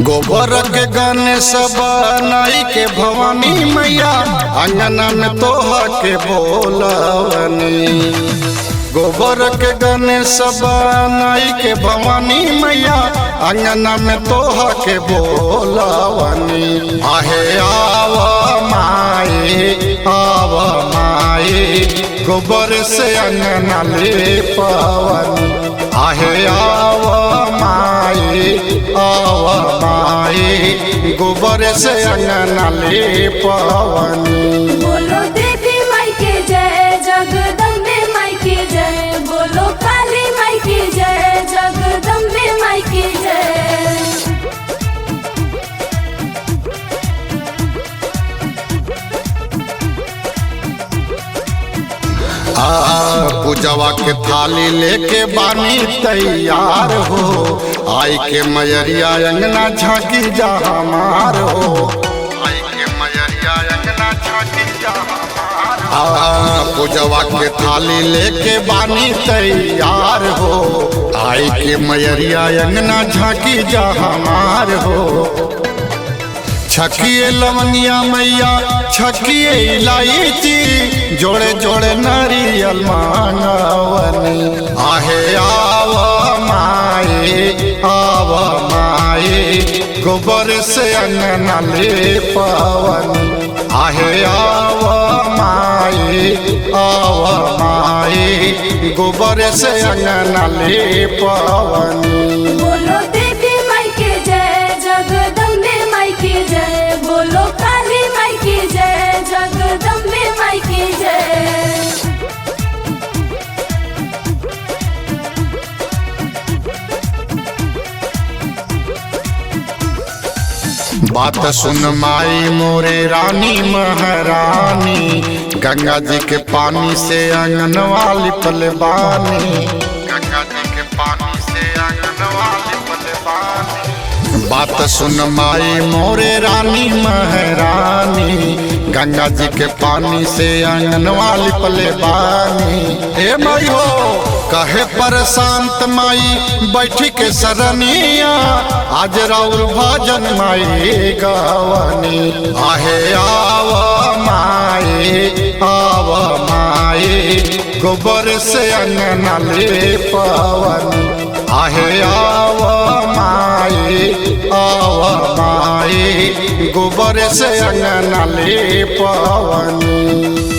गोबर के गणेश बनाई के भवानी मैया अंगना में तोहा के बोलवनी। गोबर के गणेश बनाई के भवानी मैया अंगना में तोहा के बोलवनी। आहे आव माए गोबर से अंगना ले पवनी। आहे आव माए गोबर से अंगना ले पवनी। बोलो देवी माई के जय, जगदम्बे माई के जय। बोलो काली माई के जय, जगदम्बे माई के जय। पूजवा के थाली लेके बानी तैयार हो। आई के मयरिया अंगना झांकी जा हमार हो। आई के मयरिया अंगना झांकी जा हमार। पूजवा के थाली लेके बानी तैयार हो। आई के मयरिया अंगना झांकी जा हमार हो। छकिए लवनिया मैया छकिए इलायची जोड़े जोड़े नारियल मांगवनी। आहे आव माए गोबर से अंगना ले पवनी। आहे आव माए गोबर से अंगना ले पवनी। बोलो देवी माई के जय, जगदम्बे माई के जय। बोलो काली माई के जय, जगदम्बे माई के जय। बात सुन माई मोरे रानी महारानी। गंगा जी के पानी से अंगनवा लिपल बानी। गंगा जी के पानी से अंगनवा लिपल बानी। बात सुन माई मोरे रानी महारानी। गंगा जी के पानी से अंगनवा लिपल बानी। हे माई हो कहे पर शांत माई बैठी के सरनिया। आज राउर भजन माई गवनी। आहे आव माए गोबर से अंगना ले पवनी। आहे आव माए गोबर से अंगना ले पवनी।